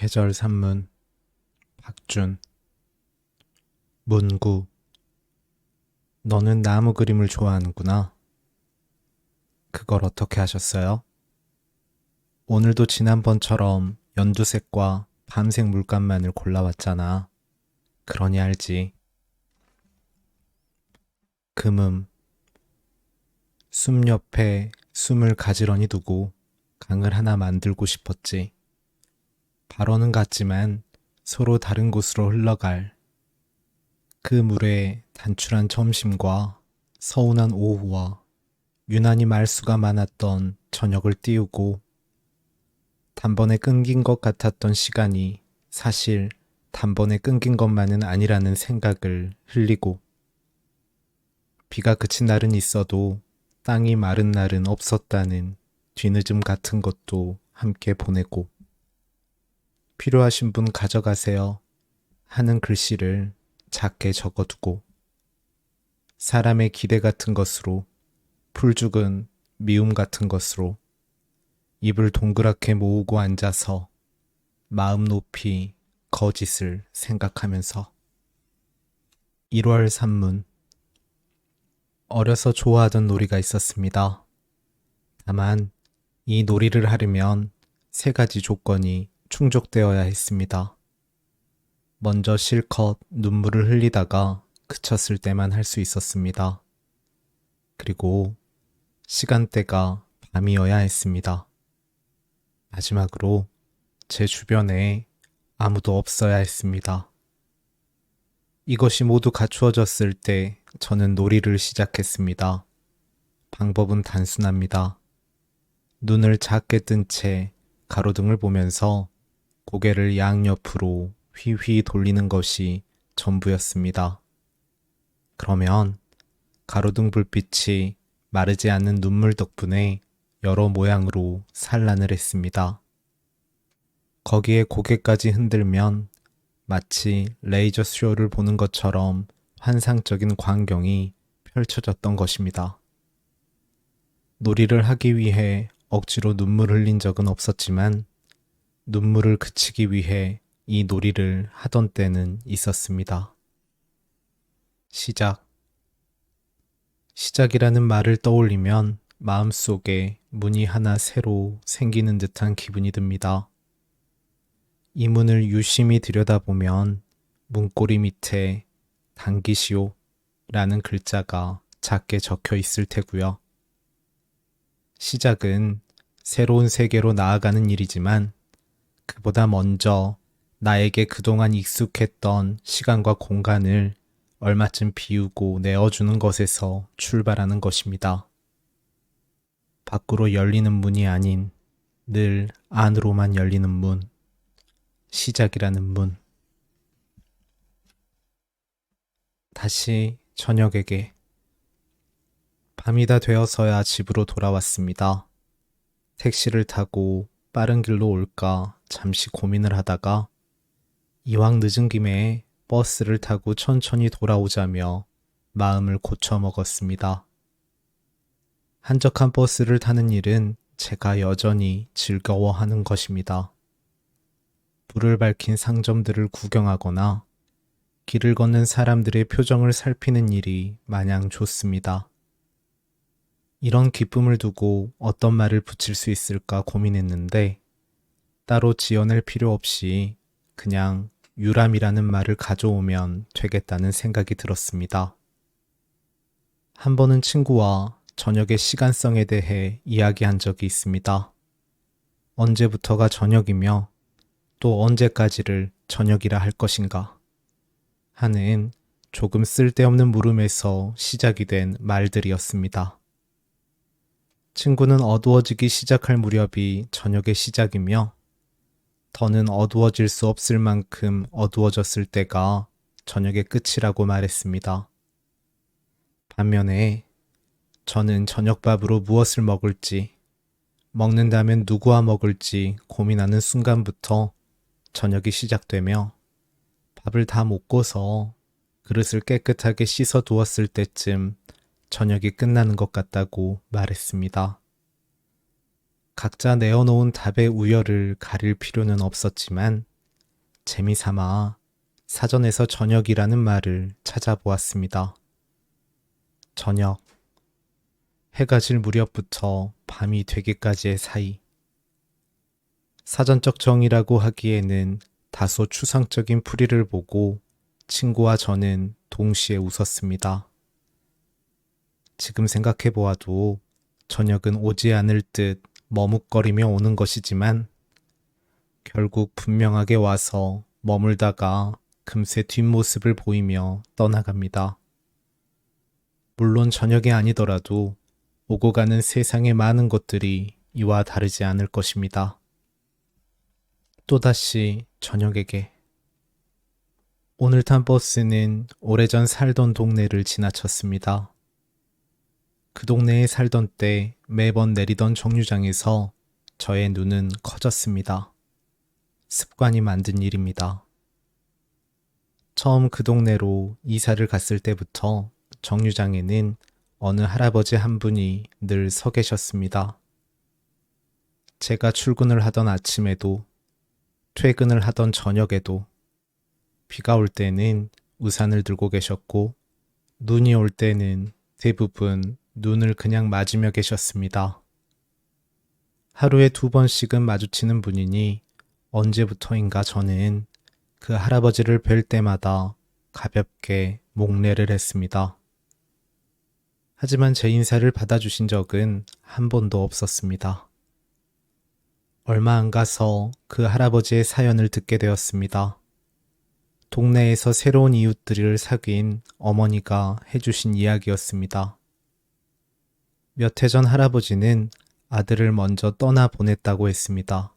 계절 산문 박준. 문구. 너는 나무 그림을 좋아하는구나. 그걸 어떻게 하셨어요? 오늘도 지난번처럼 연두색과 밤색 물감만을 골라왔잖아. 그러니 알지. 금음. 숨 옆에 숨을 가지런히 두고 강을 하나 만들고 싶었지. 발언은 같지만 서로 다른 곳으로 흘러갈 그 물에 단출한 점심과 서운한 오후와 유난히 말수가 많았던 저녁을 띄우고 단번에 끊긴 것 같았던 시간이 사실 단번에 끊긴 것만은 아니라는 생각을 흘리고 비가 그친 날은 있어도 땅이 마른 날은 없었다는 뒤늦음 같은 것도 함께 보내고 필요하신 분 가져가세요 하는 글씨를 작게 적어두고 사람의 기대 같은 것으로 풀죽은 미움 같은 것으로 입을 동그랗게 모으고 앉아서 마음 높이 거짓을 생각하면서 1월 산문. 어려서 좋아하던 놀이가 있었습니다. 다만 이 놀이를 하려면 3가지 조건이 충족되어야 했습니다. 먼저 실컷 눈물을 흘리다가 그쳤을 때만 할 수 있었습니다. 그리고 시간대가 밤이어야 했습니다. 마지막으로 제 주변에 아무도 없어야 했습니다. 이것이 모두 갖추어졌을 때 저는 놀이를 시작했습니다. 방법은 단순합니다. 눈을 작게 뜬 채 가로등을 보면서 고개를 양옆으로 휘휘 돌리는 것이 전부였습니다. 그러면 가로등 불빛이 마르지 않는 눈물 덕분에 여러 모양으로 산란을 했습니다. 거기에 고개까지 흔들면 마치 레이저 쇼를 보는 것처럼 환상적인 광경이 펼쳐졌던 것입니다. 놀이를 하기 위해 억지로 눈물을 흘린 적은 없었지만 눈물을 그치기 위해 이 놀이를 하던 때는 있었습니다. 시작. 시작이라는 말을 떠올리면 마음속에 문이 하나 새로 생기는 듯한 기분이 듭니다. 이 문을 유심히 들여다보면 문고리 밑에 당기시오 라는 글자가 작게 적혀 있을 테고요. 시작은 새로운 세계로 나아가는 일이지만 그보다 먼저 나에게 그동안 익숙했던 시간과 공간을 얼마쯤 비우고 내어주는 것에서 출발하는 것입니다. 밖으로 열리는 문이 아닌 늘 안으로만 열리는 문, 시작이라는 문. 다시 저녁에게. 밤이 다 되어서야 집으로 돌아왔습니다. 택시를 타고 빠른 길로 올까 잠시 고민을 하다가 이왕 늦은 김에 버스를 타고 천천히 돌아오자며 마음을 고쳐먹었습니다. 한적한 버스를 타는 일은 제가 여전히 즐거워하는 것입니다. 불을 밝힌 상점들을 구경하거나 길을 걷는 사람들의 표정을 살피는 일이 마냥 좋습니다. 이런 기쁨을 두고 어떤 말을 붙일 수 있을까 고민했는데 따로 지어낼 필요 없이 그냥 유람이라는 말을 가져오면 되겠다는 생각이 들었습니다. 한 번은 친구와 저녁의 시간성에 대해 이야기한 적이 있습니다. 언제부터가 저녁이며 또 언제까지를 저녁이라 할 것인가 하는 조금 쓸데없는 물음에서 시작이 된 말들이었습니다. 친구는 어두워지기 시작할 무렵이 저녁의 시작이며 더는 어두워질 수 없을 만큼 어두워졌을 때가 저녁의 끝이라고 말했습니다. 반면에 저는 저녁밥으로 무엇을 먹을지, 먹는다면 누구와 먹을지 고민하는 순간부터 저녁이 시작되며 밥을 다 먹고서 그릇을 깨끗하게 씻어 두었을 때쯤 저녁이 끝나는 것 같다고 말했습니다. 각자 내어놓은 답의 우열을 가릴 필요는 없었지만 재미삼아 사전에서 저녁이라는 말을 찾아보았습니다. 저녁. 해가 질 무렵부터 밤이 되기까지의 사이. 사전적 정의라고 하기에는 다소 추상적인 풀이를 보고 친구와 저는 동시에 웃었습니다. 지금 생각해 보아도 저녁은 오지 않을 듯 머뭇거리며 오는 것이지만 결국 분명하게 와서 머물다가 금세 뒷모습을 보이며 떠나갑니다. 물론 저녁이 아니더라도 오고 가는 세상의 많은 것들이 이와 다르지 않을 것입니다. 또다시 저녁에게. 오늘 탄 버스는 오래전 살던 동네를 지나쳤습니다. 그 동네에 살던 때 매번 내리던 정류장에서 저의 눈은 커졌습니다. 습관이 만든 일입니다. 처음 그 동네로 이사를 갔을 때부터 정류장에는 어느 할아버지 한 분이 늘 서 계셨습니다. 제가 출근을 하던 아침에도, 퇴근을 하던 저녁에도, 비가 올 때는 우산을 들고 계셨고, 눈이 올 때는 대부분 눈을 그냥 맞으며 계셨습니다. 하루에 2번씩은 마주치는 분이니 언제부터인가 저는 그 할아버지를 뵐 때마다 가볍게 목례를 했습니다. 하지만 제 인사를 받아주신 적은 한 번도 없었습니다. 얼마 안 가서 그 할아버지의 사연을 듣게 되었습니다. 동네에서 새로운 이웃들을 사귄 어머니가 해주신 이야기였습니다. 몇 해 전 할아버지는 아들을 먼저 떠나 보냈다고 했습니다.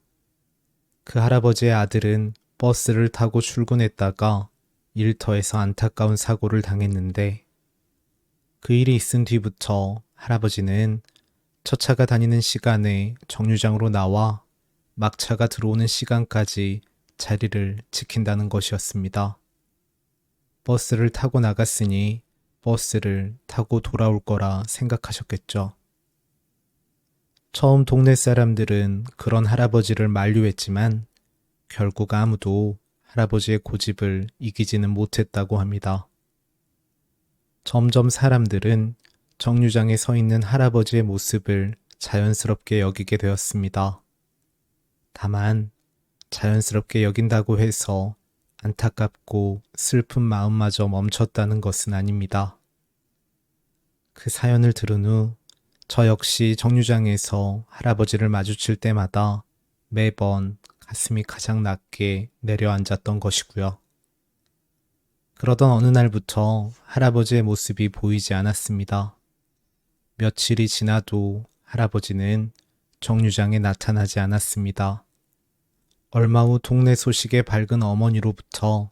그 할아버지의 아들은 버스를 타고 출근했다가 일터에서 안타까운 사고를 당했는데 그 일이 있은 뒤부터 할아버지는 첫 차가 다니는 시간에 정류장으로 나와 막차가 들어오는 시간까지 자리를 지킨다는 것이었습니다. 버스를 타고 나갔으니 버스를 타고 돌아올 거라 생각하셨겠죠. 처음 동네 사람들은 그런 할아버지를 만류했지만 결국 아무도 할아버지의 고집을 이기지는 못했다고 합니다. 점점 사람들은 정류장에 서 있는 할아버지의 모습을 자연스럽게 여기게 되었습니다. 다만 자연스럽게 여긴다고 해서 안타깝고 슬픈 마음마저 멈췄다는 것은 아닙니다. 그 사연을 들은 후 저 역시 정류장에서 할아버지를 마주칠 때마다 매번 가슴이 가장 낮게 내려앉았던 것이고요. 그러던 어느 날부터 할아버지의 모습이 보이지 않았습니다. 며칠이 지나도 할아버지는 정류장에 나타나지 않았습니다. 얼마 후 동네 소식에 밝은 어머니로부터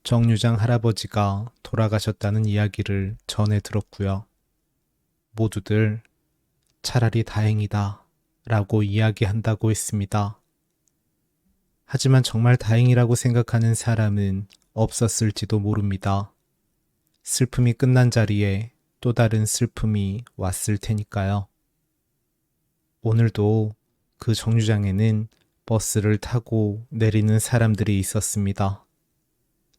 정류장 할아버지가 돌아가셨다는 이야기를 전해 들었고요. 모두들 차라리 다행이다 라고 이야기한다고 했습니다. 하지만 정말 다행이라고 생각하는 사람은 없었을지도 모릅니다. 슬픔이 끝난 자리에 또 다른 슬픔이 왔을 테니까요. 오늘도 그 정류장에는 버스를 타고 내리는 사람들이 있었습니다.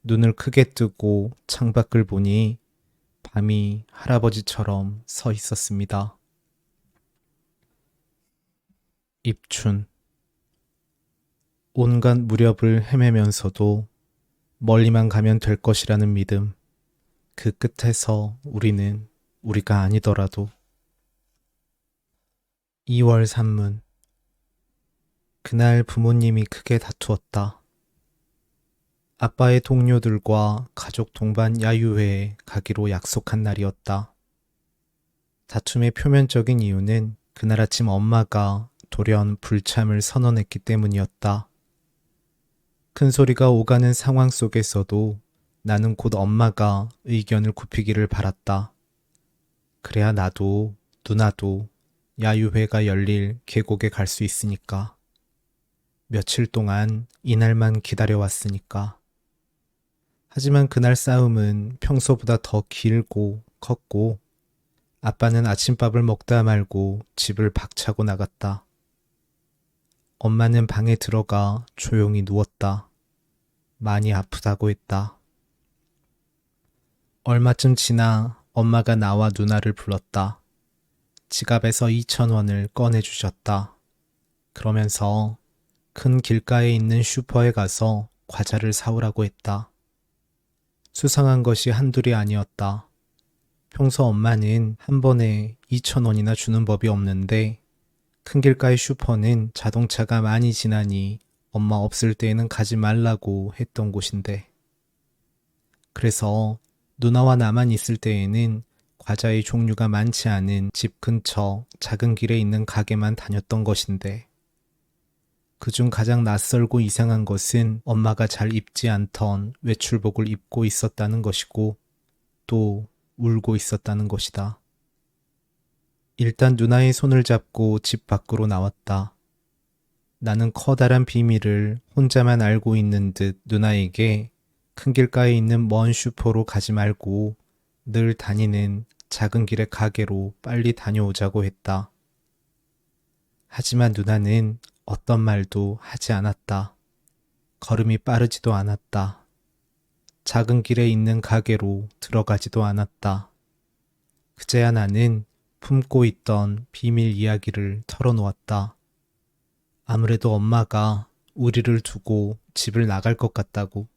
눈을 크게 뜨고 창밖을 보니 밤이 할아버지처럼 서 있었습니다. 입춘. 온갖 무렵을 헤매면서도 멀리만 가면 될 것이라는 믿음. 그 끝에서 우리는 우리가 아니더라도. 2월 산문. 그날 부모님이 크게 다투었다. 아빠의 동료들과 가족 동반 야유회에 가기로 약속한 날이었다. 다툼의 표면적인 이유는 그날 아침 엄마가 돌연 불참을 선언했기 때문이었다. 큰 소리가 오가는 상황 속에서도 나는 곧 엄마가 의견을 굽히기를 바랐다. 그래야 나도 누나도 야유회가 열릴 계곡에 갈 수 있으니까. 며칠 동안 이날만 기다려왔으니까. 하지만 그날 싸움은 평소보다 더 길고 컸고 아빠는 아침밥을 먹다 말고 집을 박차고 나갔다. 엄마는 방에 들어가 조용히 누웠다. 많이 아프다고 했다. 얼마쯤 지나 엄마가 나와 누나를 불렀다. 지갑에서 2,000원을 꺼내주셨다. 그러면서 큰 길가에 있는 슈퍼에 가서 과자를 사오라고 했다. 수상한 것이 한둘이 아니었다. 평소 엄마는 한 번에 2,000원이나 주는 법이 없는데 큰 길가의 슈퍼는 자동차가 많이 지나니 엄마 없을 때에는 가지 말라고 했던 곳인데 그래서 누나와 나만 있을 때에는 과자의 종류가 많지 않은 집 근처 작은 길에 있는 가게만 다녔던 것인데 그중 가장 낯설고 이상한 것은 엄마가 잘 입지 않던 외출복을 입고 있었다는 것이고 또 울고 있었다는 것이다. 일단 누나의 손을 잡고 집 밖으로 나왔다. 나는 커다란 비밀을 혼자만 알고 있는 듯 누나에게 큰 길가에 있는 먼 슈퍼로 가지 말고 늘 다니는 작은 길의 가게로 빨리 다녀오자고 했다. 하지만 누나는 어떤 말도 하지 않았다. 걸음이 빠르지도 않았다. 작은 길에 있는 가게로 들어가지도 않았다. 그제야 나는 품고 있던 비밀 이야기를 털어놓았다. 아무래도 엄마가 우리를 두고 집을 나갈 것 같다고.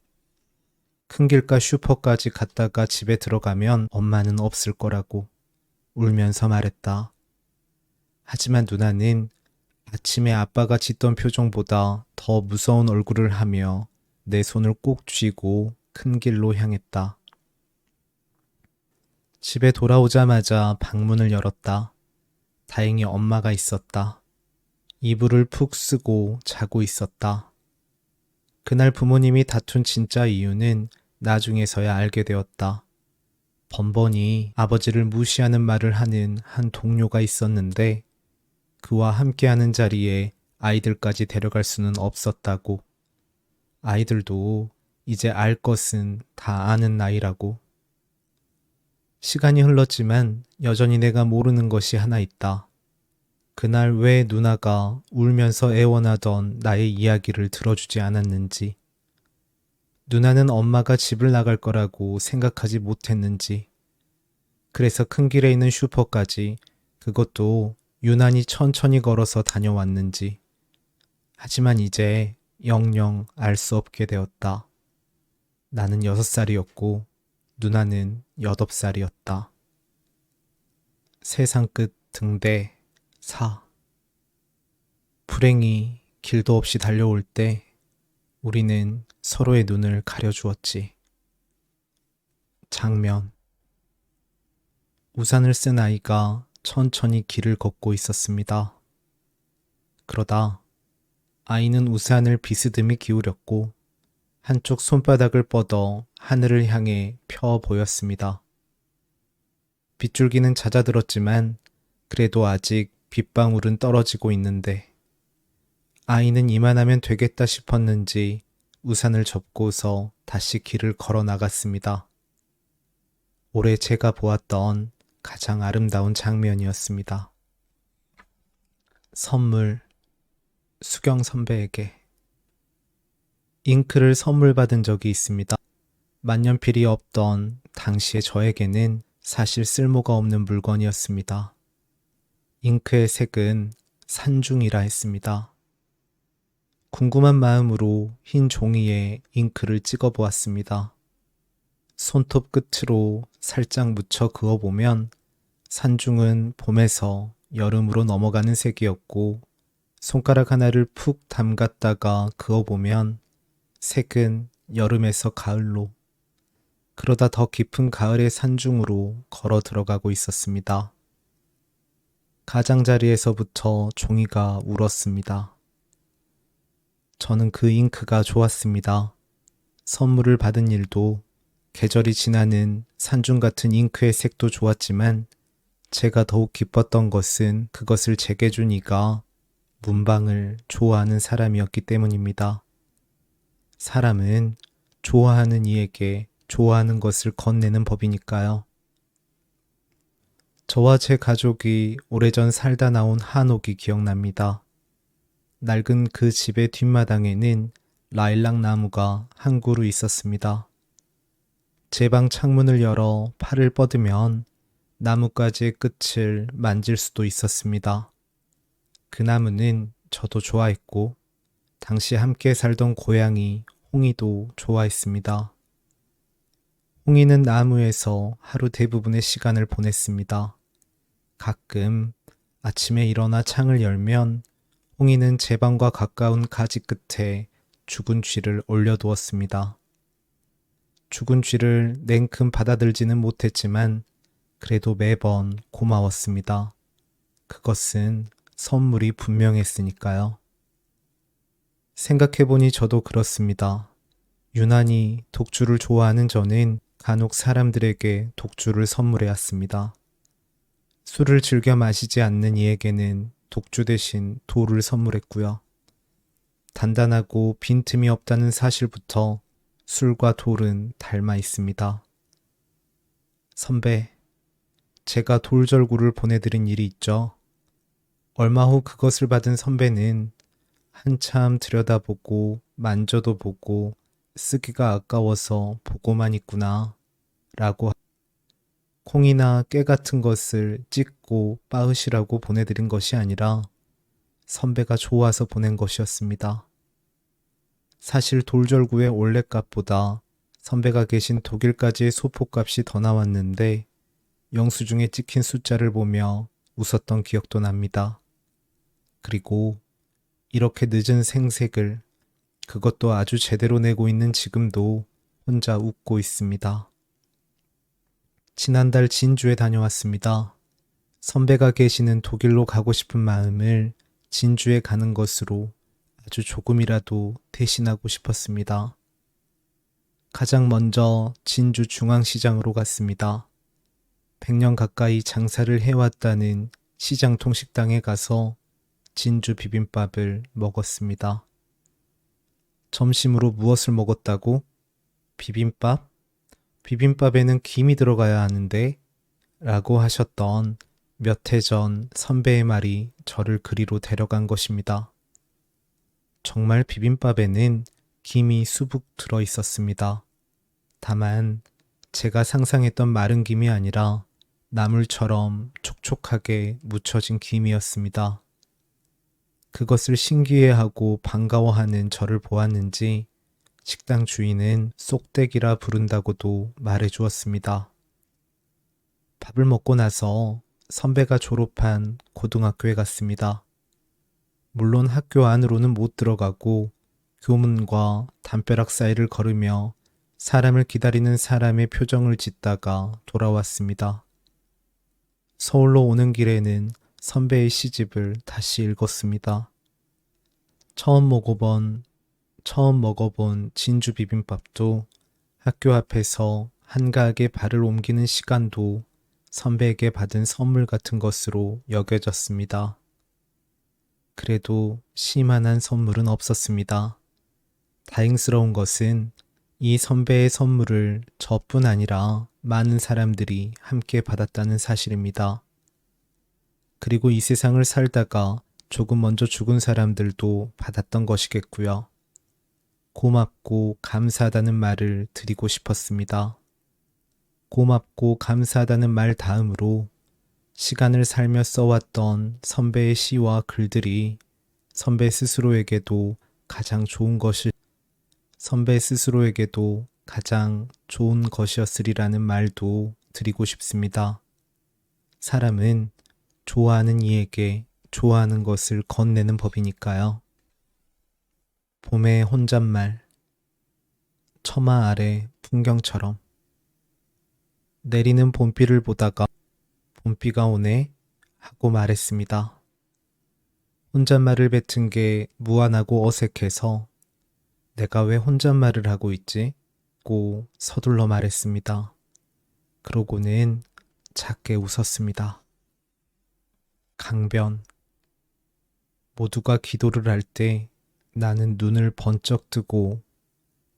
큰 길가 슈퍼까지 갔다가 집에 들어가면 엄마는 없을 거라고 울면서 말했다. 하지만 누나는 아침에 아빠가 짓던 표정보다 더 무서운 얼굴을 하며 내 손을 꼭 쥐고 큰 길로 향했다. 집에 돌아오자마자 방문을 열었다. 다행히 엄마가 있었다. 이불을 푹 쓰고 자고 있었다. 그날 부모님이 다툰 진짜 이유는 나중에서야 알게 되었다. 번번이 아버지를 무시하는 말을 하는 한 동료가 있었는데 그와 함께하는 자리에 아이들까지 데려갈 수는 없었다고. 아이들도 이제 알 것은 다 아는 나이라고. 시간이 흘렀지만 여전히 내가 모르는 것이 하나 있다. 그날 왜 누나가 울면서 애원하던 나의 이야기를 들어주지 않았는지. 누나는 엄마가 집을 나갈 거라고 생각하지 못했는지. 그래서 큰 길에 있는 슈퍼까지 그것도 유난히 천천히 걸어서 다녀왔는지. 하지만 이제 영영 알 수 없게 되었다. 나는 6살이었고 누나는 8살이었다. 세상 끝 등대 4. 불행이 길도 없이 달려올 때 우리는 서로의 눈을 가려주었지. 장면. 우산을 쓴 아이가 천천히 길을 걷고 있었습니다. 그러다 아이는 우산을 비스듬히 기울였고 한쪽 손바닥을 뻗어 하늘을 향해 펴 보였습니다. 빗줄기는 잦아들었지만 그래도 아직 빗방울은 떨어지고 있는데 아이는 이만하면 되겠다 싶었는지 우산을 접고서 다시 길을 걸어 나갔습니다. 올해 제가 보았던 가장 아름다운 장면이었습니다. 선물. 수경 선배에게. 잉크를 선물 받은 적이 있습니다. 만년필이 없던 당시의 저에게는 사실 쓸모가 없는 물건이었습니다. 잉크의 색은 산중이라 했습니다. 궁금한 마음으로 흰 종이에 잉크를 찍어 보았습니다. 손톱 끝으로 살짝 묻혀 그어보면 산중은 봄에서 여름으로 넘어가는 색이었고 손가락 하나를 푹 담갔다가 그어보면 색은 여름에서 가을로, 그러다 더 깊은 가을의 산중으로 걸어 들어가고 있었습니다. 가장자리에서부터 종이가 울었습니다. 저는 그 잉크가 좋았습니다. 선물을 받은 일도 계절이 지나는 산중 같은 잉크의 색도 좋았지만 제가 더욱 기뻤던 것은 그것을 제게 준 이가 문방을 좋아하는 사람이었기 때문입니다. 사람은 좋아하는 이에게 좋아하는 것을 건네는 법이니까요. 저와 제 가족이 오래전 살다 나온 한옥이 기억납니다. 낡은 그 집의 뒷마당에는 라일락 나무가 한 그루 있었습니다. 제 방 창문을 열어 팔을 뻗으면 나뭇가지의 끝을 만질 수도 있었습니다. 그 나무는 저도 좋아했고 당시 함께 살던 고양이 홍이도 좋아했습니다. 홍이는 나무에서 하루 대부분의 시간을 보냈습니다. 가끔 아침에 일어나 창을 열면 홍이는 제 방과 가까운 가지 끝에 죽은 쥐를 올려두었습니다. 죽은 쥐를 냉큼 받아들지는 못했지만 그래도 매번 고마웠습니다. 그것은 선물이 분명했으니까요. 생각해보니 저도 그렇습니다. 유난히 독주를 좋아하는 저는 간혹 사람들에게 독주를 선물해왔습니다. 술을 즐겨 마시지 않는 이에게는 독주 대신 돌을 선물했고요. 단단하고 빈틈이 없다는 사실부터 술과 돌은 닮아 있습니다. 선배, 제가 돌절구를 보내드린 일이 있죠. 얼마 후 그것을 받은 선배는 한참 들여다보고 만져도 보고 쓰기가 아까워서 보고만 있구나 라고 콩이나 깨 같은 것을 찢고 빠으시라고 보내드린 것이 아니라 선배가 좋아서 보낸 것이었습니다. 사실 돌절구의 올레값보다 선배가 계신 독일까지의 소포값이 더 나왔는데 영수증에 찍힌 숫자를 보며 웃었던 기억도 납니다. 그리고 이렇게 늦은 생색을 그것도 아주 제대로 내고 있는 지금도 혼자 웃고 있습니다. 지난달 진주에 다녀왔습니다. 선배가 계시는 독일로 가고 싶은 마음을 진주에 가는 것으로 아주 조금이라도 대신하고 싶었습니다. 가장 먼저 진주 중앙시장으로 갔습니다. 100년 가까이 장사를 해왔다는 시장 통식당에 가서 진주 비빔밥을 먹었습니다. 점심으로 무엇을 먹었다고? 비빔밥? 비빔밥에는 김이 들어가야 하는데? 라고 하셨던 몇 해 전 선배의 말이 저를 그리로 데려간 것입니다. 정말 비빔밥에는 김이 수북 들어 있었습니다. 다만 제가 상상했던 마른 김이 아니라 나물처럼 촉촉하게 묻혀진 김이었습니다. 그것을 신기해하고 반가워하는 저를 보았는지 식당 주인은 쏙댁이라 부른다고도 말해주었습니다. 밥을 먹고 나서 선배가 졸업한 고등학교에 갔습니다. 물론 학교 안으로는 못 들어가고 교문과 담벼락 사이를 걸으며 사람을 기다리는 사람의 표정을 짓다가 돌아왔습니다. 서울로 오는 길에는 선배의 시집을 다시 읽었습니다. 처음 먹어본 진주 비빔밥도 학교 앞에서 한가하게 발을 옮기는 시간도 선배에게 받은 선물 같은 것으로 여겨졌습니다. 그래도 심한한 선물은 없었습니다. 다행스러운 것은 이 선배의 선물을 저뿐 아니라 많은 사람들이 함께 받았다는 사실입니다. 그리고 이 세상을 살다가 조금 먼저 죽은 사람들도 받았던 것이겠고요. 고맙고 감사하다는 말을 드리고 싶었습니다. 고맙고 감사하다는 말 다음으로 시간을 살며 써왔던 선배의 시와 글들이 선배 스스로에게도 가장 좋은 것이었으리라는 말도 드리고 싶습니다. 사람은 좋아하는 이에게 좋아하는 것을 건네는 법이니까요. 봄의 혼잣말, 처마 아래 풍경처럼 내리는 봄비를 보다가 봄비가 오네 하고 말했습니다. 혼잣말을 뱉은 게 무안하고 어색해서 내가 왜 혼잣말을 하고 있지? 고 서둘러 말했습니다. 그러고는 작게 웃었습니다. 강변. 모두가 기도를 할 때 나는 눈을 번쩍 뜨고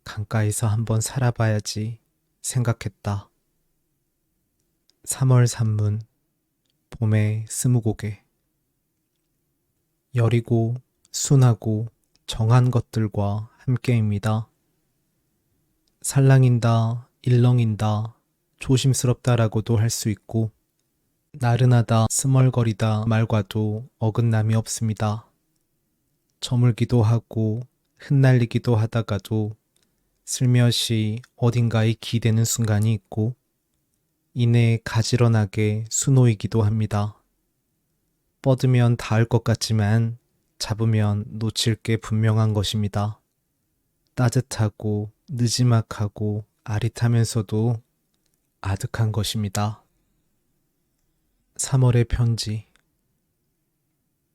강가에서 한번 살아봐야지 생각했다. 3월 산문, 봄의 스무고개. 여리고 순하고 정한 것들과 함께입니다. 살랑인다, 일렁인다, 조심스럽다라고도 할 수 있고 나른하다, 스멀거리다 말과도 어긋남이 없습니다. 저물기도 하고 흩날리기도 하다가도 슬며시 어딘가에 기대는 순간이 있고 이내 가지런하게 수놓이기도 합니다. 뻗으면 닿을 것 같지만 잡으면 놓칠 게 분명한 것입니다. 따뜻하고 느지막하고 아릿하면서도 아득한 것입니다. 3월의 편지.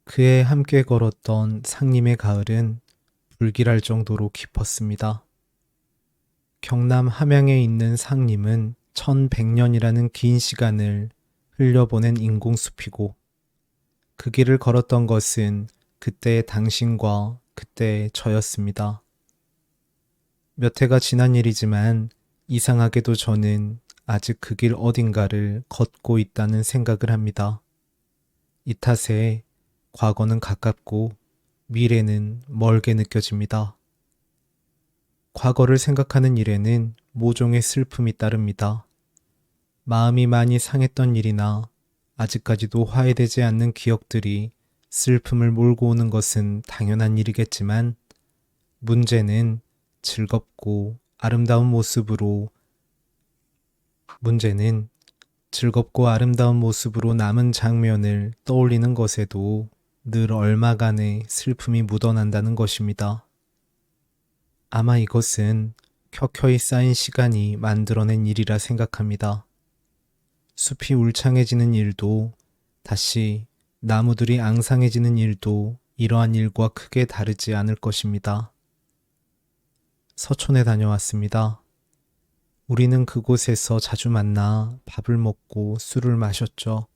그해 함께 걸었던 상림의 가을은 불길할 정도로 깊었습니다. 경남 함양에 있는 상림은 1100년이라는 긴 시간을 흘려보낸 인공숲이고 그 길을 걸었던 것은 그때의 당신과 그때의 저였습니다. 몇 해가 지난 일이지만 이상하게도 저는 아직 그 길 어딘가를 걷고 있다는 생각을 합니다. 이 탓에 과거는 가깝고 미래는 멀게 느껴집니다. 과거를 생각하는 일에는 모종의 슬픔이 따릅니다. 마음이 많이 상했던 일이나 아직까지도 화해되지 않는 기억들이 슬픔을 몰고 오는 것은 당연한 일이겠지만 문제는 즐겁고 아름다운 모습으로 남은 장면을 떠올리는 것에도 늘 얼마간의 슬픔이 묻어난다는 것입니다. 아마 이것은 켜켜이 쌓인 시간이 만들어낸 일이라 생각합니다. 숲이 울창해지는 일도 다시 나무들이 앙상해지는 일도 이러한 일과 크게 다르지 않을 것입니다. 서촌에 다녀왔습니다. 우리는 그곳에서 자주 만나 밥을 먹고 술을 마셨죠.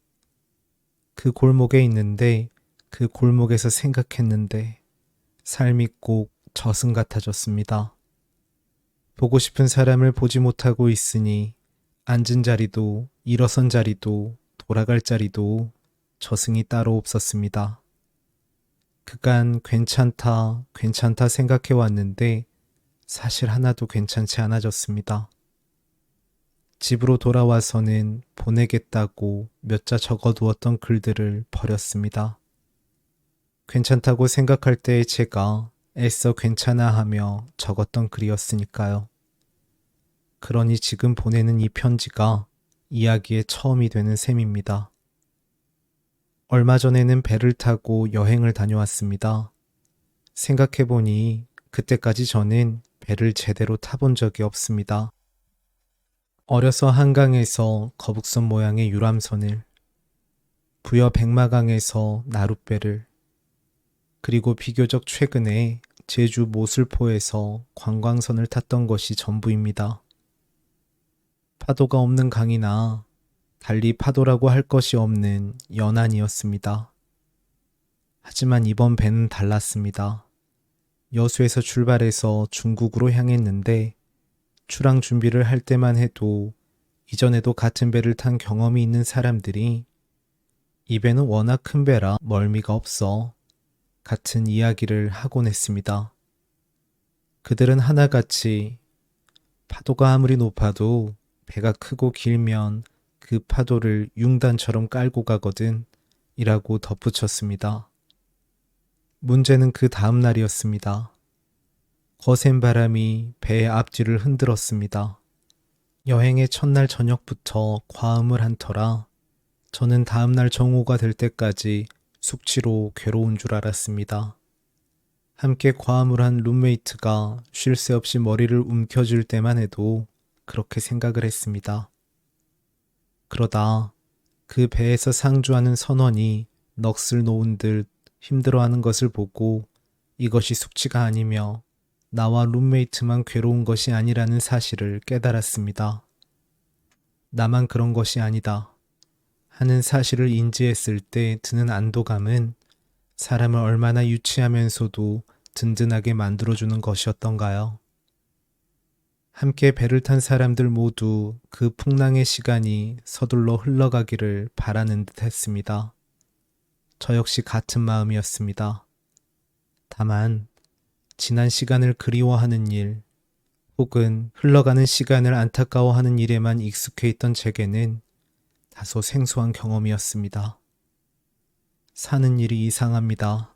그 골목에 있는데 그 골목에서 생각했는데 삶이 꼭 저승 같아졌습니다. 보고 싶은 사람을 보지 못하고 있으니 앉은 자리도 일어선 자리도 돌아갈 자리도 저승이 따로 없었습니다. 그간 괜찮다 생각해 왔는데 사실 하나도 괜찮지 않아졌습니다. 집으로 돌아와서는 보내겠다고 몇 자 적어두었던 글들을 버렸습니다. 괜찮다고 생각할 때의 제가 애써 괜찮아 하며 적었던 글이었으니까요. 그러니 지금 보내는 이 편지가 이야기의 처음이 되는 셈입니다. 얼마 전에는 배를 타고 여행을 다녀왔습니다. 생각해보니 그때까지 저는 배를 제대로 타본 적이 없습니다. 어려서 한강에서 거북선 모양의 유람선을, 부여 백마강에서 나룻배를, 그리고 비교적 최근에 제주 모슬포에서 관광선을 탔던 것이 전부입니다. 파도가 없는 강이나 달리 파도라고 할 것이 없는 연안이었습니다. 하지만 이번 배는 달랐습니다. 여수에서 출발해서 중국으로 향했는데 출항 준비를 할 때만 해도 이전에도 같은 배를 탄 경험이 있는 사람들이 이 배는 워낙 큰 배라 멀미가 없어 같은 이야기를 하곤 했습니다. 그들은 하나같이 파도가 아무리 높아도 배가 크고 길면 그 파도를 융단처럼 깔고 가거든 이라고 덧붙였습니다. 문제는 그 다음 날이었습니다. 거센 바람이 배의 앞뒤를 흔들었습니다. 여행의 첫날 저녁부터 과음을 한 터라 저는 다음날 정오가 될 때까지 숙취로 괴로운 줄 알았습니다. 함께 과음을 한 룸메이트가 쉴 새 없이 머리를 움켜쥘 때만 해도 그렇게 생각을 했습니다. 그러다 그 배에서 상주하는 선원이 넋을 놓은 듯 힘들어하는 것을 보고 이것이 숙취가 아니며 나와 룸메이트만 괴로운 것이 아니라는 사실을 깨달았습니다. 나만 그런 것이 아니다 하는 사실을 인지했을 때 드는 안도감은 사람을 얼마나 유치하면서도 든든하게 만들어주는 것이었던가요? 함께 배를 탄 사람들 모두 그 풍랑의 시간이 서둘러 흘러가기를 바라는 듯 했습니다. 저 역시 같은 마음이었습니다. 다만 지난 시간을 그리워하는 일, 혹은 흘러가는 시간을 안타까워하는 일에만 익숙해 있던 제게는 다소 생소한 경험이었습니다. 사는 일이 이상합니다.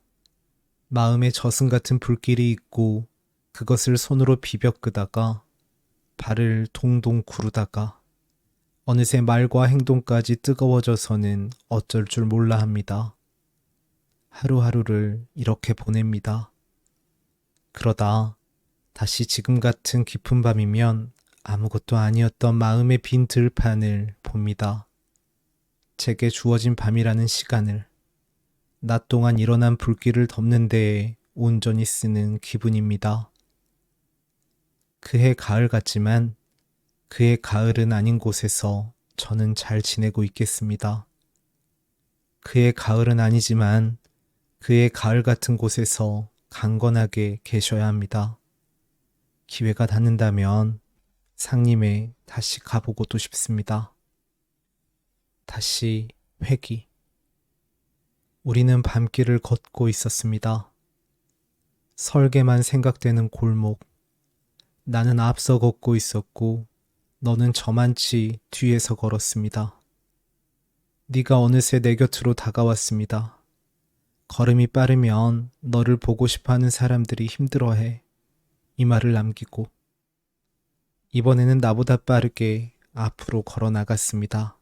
마음에 저승 같은 불길이 있고 그것을 손으로 비벼 끄다가 발을 동동 구르다가 어느새 말과 행동까지 뜨거워져서는 어쩔 줄 몰라 합니다. 하루하루를 이렇게 보냅니다. 그러다 다시 지금 같은 깊은 밤이면 아무것도 아니었던 마음의 빈 들판을 봅니다. 제게 주어진 밤이라는 시간을, 낮 동안 일어난 불길을 덮는 데에 온전히 쓰는 기분입니다. 그해 가을 같지만 그해 가을은 아닌 곳에서 저는 잘 지내고 있겠습니다. 그해 가을은 아니지만 그해 가을 같은 곳에서 강건하게 계셔야 합니다. 기회가 닿는다면 상림에 다시 가보고도 싶습니다. 다시 회귀. 우리는 밤길을 걷고 있었습니다. 설계만 생각되는 골목. 나는 앞서 걷고 있었고 너는 저만치 뒤에서 걸었습니다. 네가 어느새 내 곁으로 다가왔습니다. 걸음이 빠르면 너를 보고 싶어하는 사람들이 힘들어해. 이 말을 남기고 이번에는 나보다 빠르게 앞으로 걸어 나갔습니다.